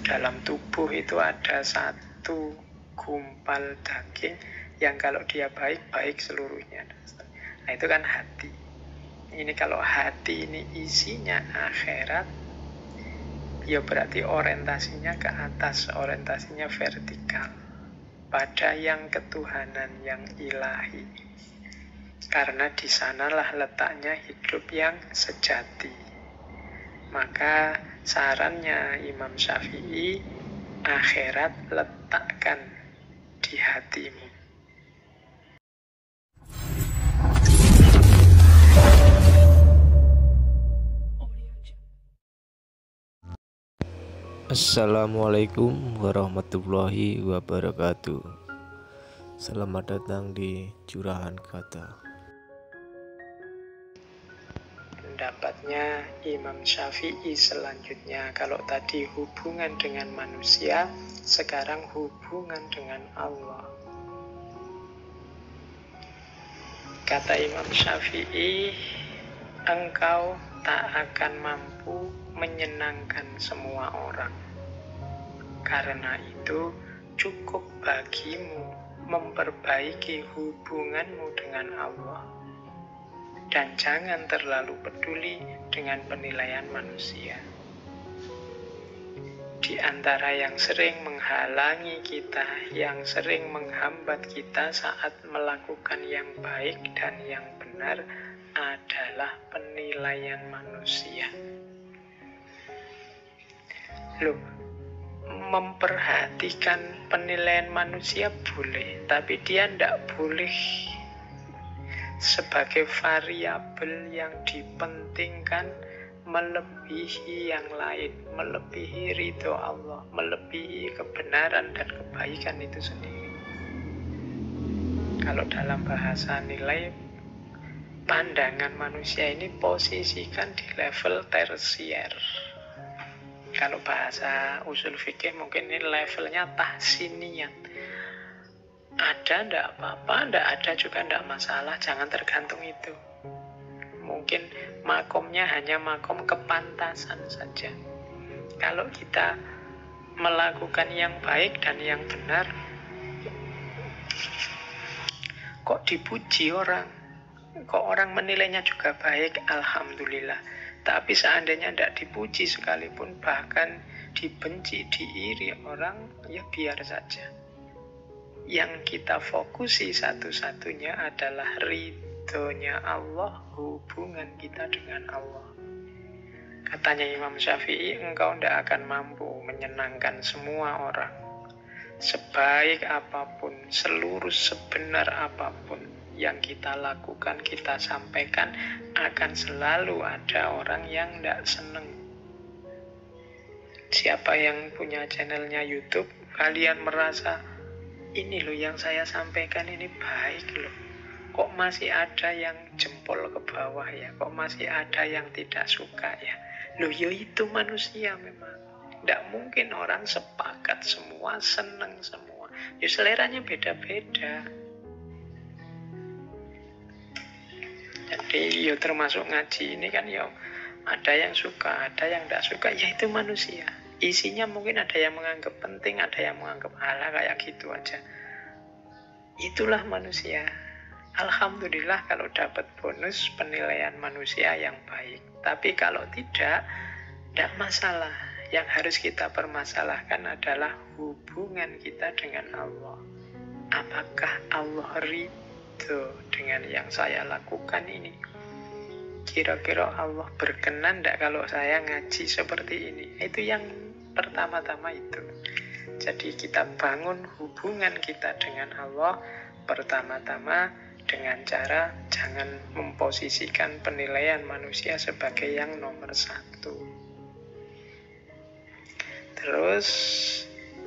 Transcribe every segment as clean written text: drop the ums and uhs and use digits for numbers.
dalam tubuh itu ada satu gumpal daging yang kalau dia baik, baik seluruhnya. Nah itu kan hati. Ini kalau hati ini isinya akhirat, ya berarti orientasinya ke atas, orientasinya vertikal, pada yang ketuhanan, yang ilahi. Karena di sanalah letaknya hidup yang sejati. Maka sarannya Imam Syafi'i, akhirat letakkan di hatimu. Assalamualaikum warahmatullahi wabarakatuh. Selamat datang di Curahan Kata. Pendapatnya Imam Syafi'i selanjutnya, kalau tadi hubungan dengan manusia, sekarang hubungan dengan Allah. Kata Imam Syafi'i, engkau tak akan mampu menyenangkan semua orang. Karena itu cukup bagimu memperbaiki hubunganmu dengan Allah. Dan jangan terlalu peduli dengan penilaian manusia. Di antara yang sering menghalangi kita, yang sering menghambat kita saat melakukan yang baik dan yang benar adalah penilaian manusia. Loh, memperhatikan penilaian manusia boleh, tapi dia tidak boleh sebagai variabel yang dipentingkan melebihi yang lain, melebihi ridho Allah, melebihi kebenaran dan kebaikan itu sendiri. Kalau dalam bahasa nilai, pandangan manusia ini posisikan di level tersier. Kalau bahasa usul fikih mungkin ini levelnya tahsiniyat. Ada ndak apa-apa, ndak ada juga ndak masalah, jangan tergantung itu. Mungkin makomnya hanya makom kepantasan saja. Kalau kita melakukan yang baik dan yang benar, kok dipuji orang, kok orang menilainya juga baik, alhamdulillah. Tapi seandainya tidak dipuji sekalipun, bahkan dibenci, diiri orang, ya biar saja. Yang kita fokusi satu-satunya adalah ridhonya Allah, hubungan kita dengan Allah. Katanya Imam Syafi'i, engkau tidak akan mampu menyenangkan semua orang. Sebaik apapun, seluruh sebenar apapun yang kita lakukan, kita sampaikan, akan selalu ada orang yang tidak senang. Siapa yang punya channelnya YouTube, kalian merasa ini loh yang saya sampaikan ini baik loh, kok masih ada yang jempol ke bawah ya, kok masih ada yang tidak suka ya. Loh ya itu manusia memang. Tidak mungkin orang sepakat semua, senang semua. Ya seleranya beda-beda. Jadi ya termasuk ngaji ini kan ya ada yang suka, ada yang tidak suka, ya itu manusia. Isinya mungkin ada yang menganggap penting, ada yang menganggap ala kayak gitu aja. Itulah manusia. Alhamdulillah kalau dapat bonus penilaian manusia yang baik. Tapi kalau tidak masalah. Yang harus kita permasalahkan adalah hubungan kita dengan Allah. Apakah Allah ridho dengan yang saya lakukan ini? Kira-kira Allah berkenan tidak kalau saya ngaji seperti ini? Itu yang pertama-tama itu. Jadi kita bangun hubungan kita dengan Allah pertama-tama dengan cara jangan memposisikan penilaian manusia sebagai yang nomor satu. Terus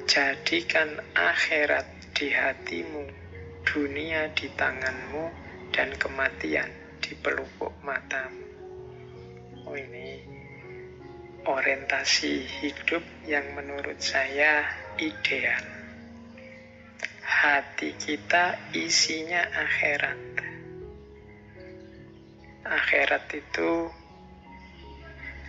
jadikan akhirat di hatimu, dunia di tanganmu, dan kematian di pelupuk matamu. Oh, ini orientasi hidup yang menurut saya ideal. Hati kita isinya akhirat. Akhirat itu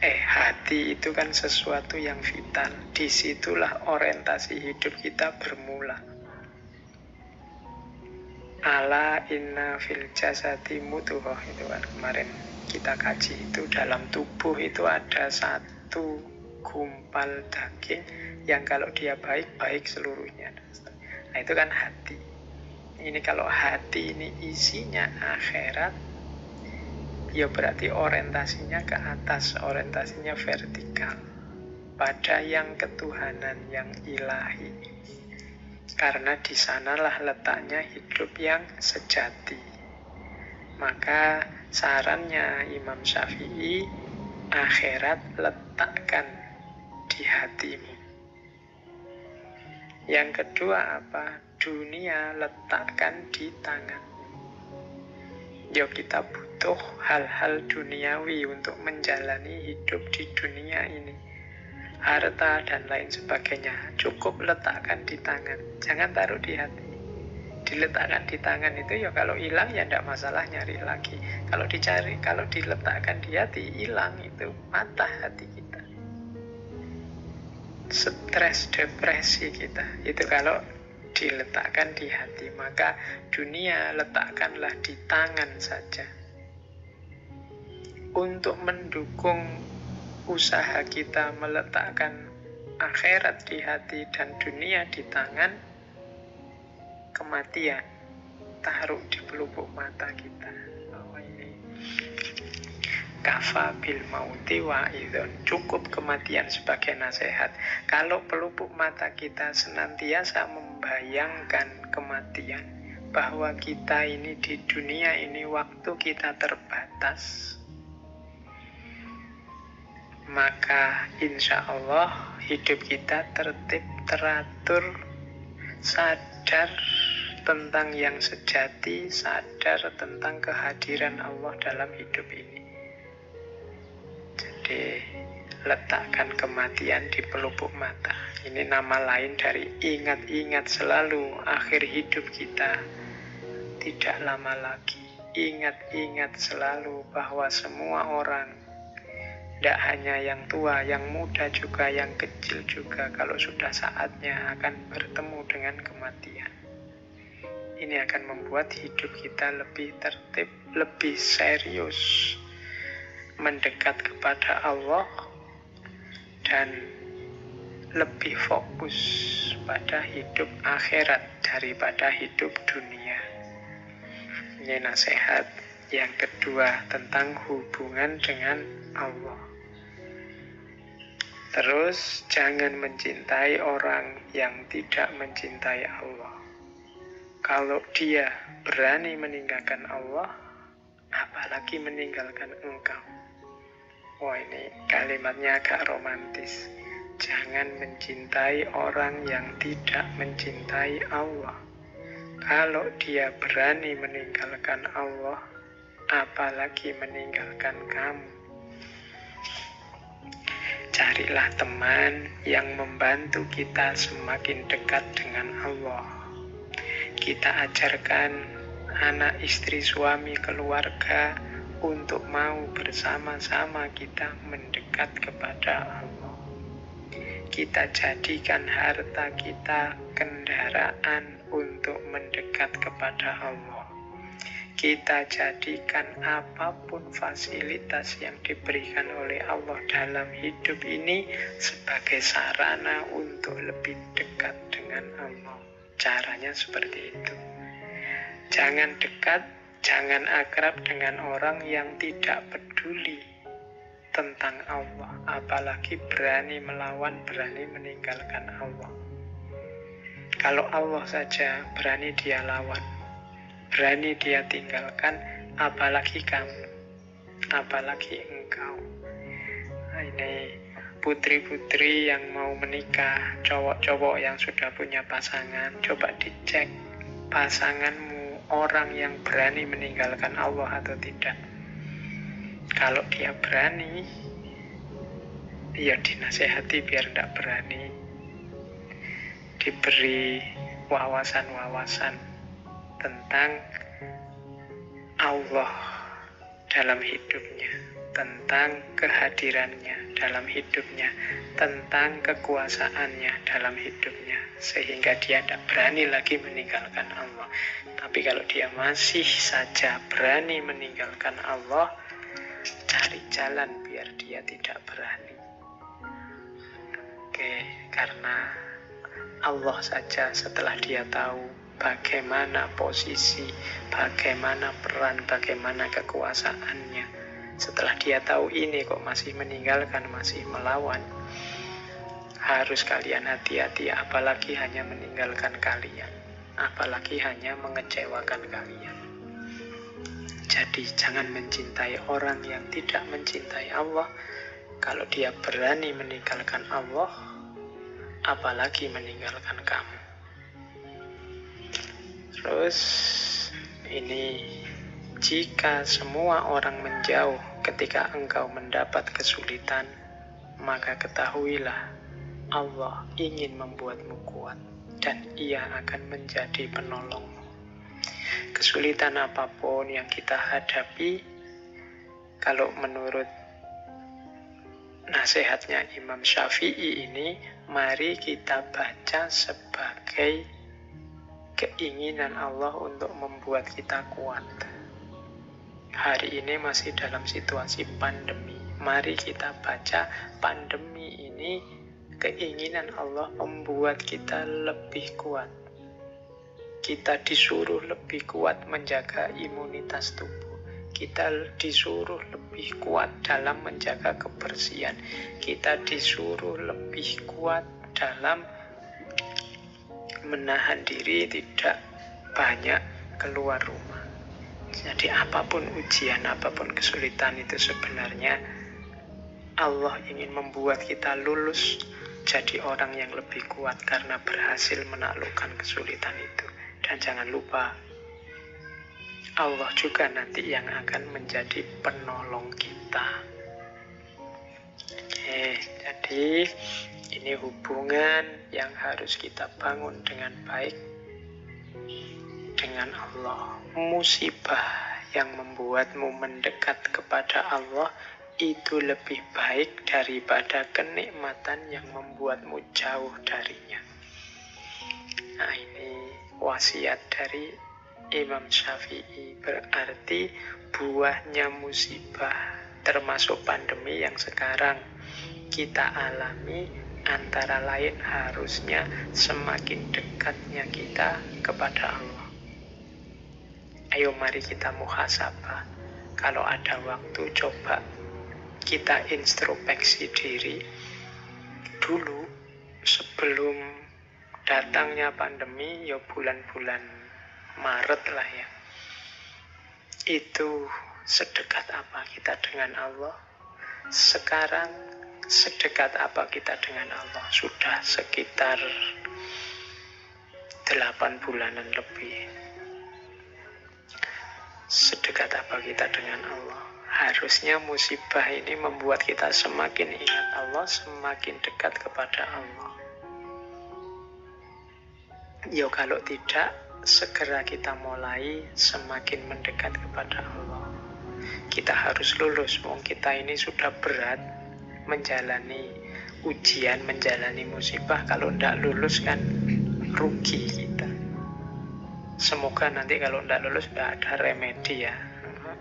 Hati itu kan sesuatu yang vital. Disitulah orientasi hidup kita bermula. Ala inna fil jasadi mudghah, itu kan kemarin kita kaji, itu dalam tubuh itu ada satu gumpal daging yang kalau dia baik, baik seluruhnya. Nah itu kan hati. Ini kalau hati ini isinya akhirat, ya berarti orientasinya ke atas, orientasinya vertikal, pada yang ketuhanan, yang ilahi. Karena di sanalah letaknya hidup yang sejati. Maka sarannya Imam Syafi'i, akhirat letakkan di hatimu. Yang kedua apa? Dunia letakkan di tangan. Ya kita butuh hal-hal duniawi untuk menjalani hidup di dunia ini. Harta dan lain sebagainya cukup letakkan di tangan, jangan taruh di hati. Diletakkan di tangan itu ya kalau hilang ya tidak masalah, nyari lagi. Kalau dicari, kalau diletakkan di hati, hilang itu patah hati kita. Stres, depresi kita, itu kalau diletakkan di hati. Maka dunia letakkanlah di tangan saja. Untuk mendukung usaha kita meletakkan akhirat di hati dan dunia di tangan, kematian taruh di pelupuk mata kita. Ini kafa bil mauti wa'idun, cukup kematian sebagai nasihat. Kalau pelupuk mata kita senantiasa membayangkan kematian, bahwa kita ini di dunia ini waktu kita terbatas, maka insya Allah hidup kita tertib, teratur, sadar tentang yang sejati, sadar tentang kehadiran Allah dalam hidup ini. Jadi letakkan kematian di pelupuk mata. Ini nama lain dari ingat-ingat selalu akhir hidup kita tidak lama lagi. Ingat-ingat selalu bahwa semua orang, tidak hanya yang tua, yang muda juga, yang kecil juga, kalau sudah saatnya akan bertemu dengan kematian. Ini akan membuat hidup kita lebih tertib, lebih serius, mendekat kepada Allah, dan lebih fokus pada hidup akhirat daripada hidup dunia. Ini nasihat yang kedua tentang hubungan dengan Allah. Terus jangan mencintai orang yang tidak mencintai Allah. Kalau dia berani meninggalkan Allah, apalagi meninggalkan engkau. Wah, ini kalimatnya agak romantis. Jangan mencintai orang yang tidak mencintai Allah. Kalau dia berani meninggalkan Allah, apalagi meninggalkan kamu. Carilah teman yang membantu kita semakin dekat dengan Allah. Kita ajarkan anak, istri, suami, keluarga untuk mau bersama-sama kita mendekat kepada Allah. Kita jadikan harta kita kendaraan untuk mendekat kepada Allah. Kita jadikan apapun fasilitas yang diberikan oleh Allah dalam hidup ini sebagai sarana untuk lebih dekat dengan Allah. Caranya seperti itu. Jangan dekat, jangan akrab dengan orang yang tidak peduli tentang Allah, apalagi berani melawan, berani meninggalkan Allah. Kalau Allah saja berani dia lawan, berani dia tinggalkan, apalagi kamu, apalagi engkau. Nah, ini putri-putri yang mau menikah, cowok-cowok yang sudah punya pasangan, coba dicek pasanganmu orang yang berani meninggalkan Allah atau tidak. Kalau dia berani, ya dinasehati biar tidak berani, diberi wawasan-wawasan tentang Allah dalam hidupnya. tentang kehadirannya dalam hidupnya, tentang kekuasaannya dalam hidupnya, sehingga dia tidak berani lagi meninggalkan Allah. Tapi kalau dia masih saja berani meninggalkan Allah, cari jalan biar dia tidak berani. Karena Allah saja setelah dia tahu bagaimana posisi, bagaimana peran, bagaimana kekuasaannya, setelah dia tahu ini kok masih meninggalkan, masih melawan, harus kalian hati-hati, apalagi hanya meninggalkan kalian, apalagi hanya mengecewakan kalian. Jadi jangan mencintai orang yang tidak mencintai Allah. Kalau dia berani meninggalkan Allah, apalagi meninggalkan kamu. Terus ini, jika semua orang menjauh ketika engkau mendapat kesulitan, maka ketahuilah Allah ingin membuatmu kuat dan Ia akan menjadi penolongmu. Kesulitan apapun yang kita hadapi, kalau menurut nasihatnya Imam Syafi'i ini, mari kita baca sebagai keinginan Allah untuk membuat kita kuat. Hari ini masih dalam situasi pandemi. Mari kita baca pandemi ini keinginan Allah membuat kita lebih kuat. Kita disuruh lebih kuat menjaga imunitas tubuh. Kita disuruh lebih kuat dalam menjaga kebersihan. Kita disuruh lebih kuat dalam menahan diri tidak banyak keluar rumah. Jadi apapun ujian, apapun kesulitan itu sebenarnya Allah ingin membuat kita lulus jadi orang yang lebih kuat karena berhasil menaklukkan kesulitan itu. Dan jangan lupa, Allah juga nanti yang akan menjadi penolong kita. Jadi ini hubungan yang harus kita bangun dengan baik dengan Allah. Musibah yang membuatmu mendekat kepada Allah itu lebih baik daripada kenikmatan yang membuatmu jauh darinya. Nah, ini wasiat dari Imam Syafi'i. Berarti buahnya musibah termasuk pandemi yang sekarang kita alami, antara lain harusnya semakin dekatnya kita kepada Allah. Ayo mari kita muhasabah. Kalau ada waktu, coba kita introspeksi diri dulu sebelum datangnya pandemi, ya bulan-bulan Maret lah ya. Itu sedekat apa kita dengan Allah? Sekarang sedekat apa kita dengan Allah? Sudah sekitar 8 bulanan lebih. Sedekat apa kita dengan Allah? Harusnya musibah ini membuat kita semakin ingat Allah, semakin dekat kepada Allah. Ya kalau tidak, segera kita mulai semakin mendekat kepada Allah. Kita harus lulus. Kita ini sudah berat menjalani ujian, menjalani musibah. Kalau tidak lulus kan rugi kita. Semoga nanti kalau tidak lulus tidak ada remedi ya.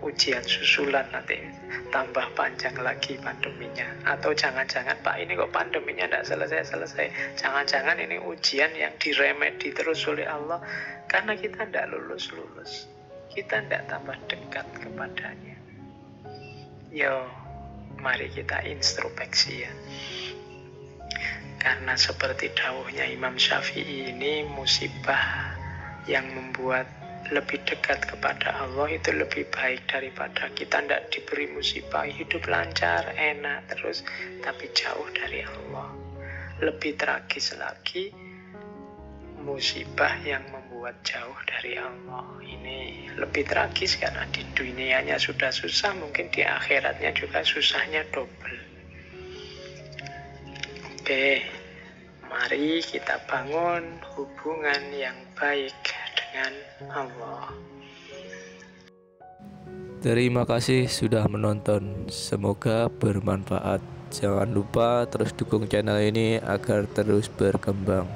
Ujian susulan nanti tambah panjang lagi pandeminya. Atau jangan-jangan Pak ini kok pandeminya tidak selesai-selesai. Jangan-jangan ini ujian yang diremedi terus oleh Allah karena kita tidak lulus-lulus. Kita tidak tambah dekat kepadanya. Yo, mari kita introspeksi ya. Karena seperti dawuhnya Imam Syafi'i ini, musibah yang membuat lebih dekat kepada Allah itu lebih baik daripada kita tidak diberi musibah, hidup lancar, enak terus, tapi jauh dari Allah. Lebih tragis lagi, musibah yang membuat jauh dari Allah. Ini lebih tragis karena di dunianya sudah susah, mungkin di akhiratnya juga susahnya double. Oke, mari kita bangun hubungan yang baik dengan Allah. Terima kasih sudah menonton. Semoga bermanfaat. Jangan lupa terus dukung channel ini agar terus berkembang.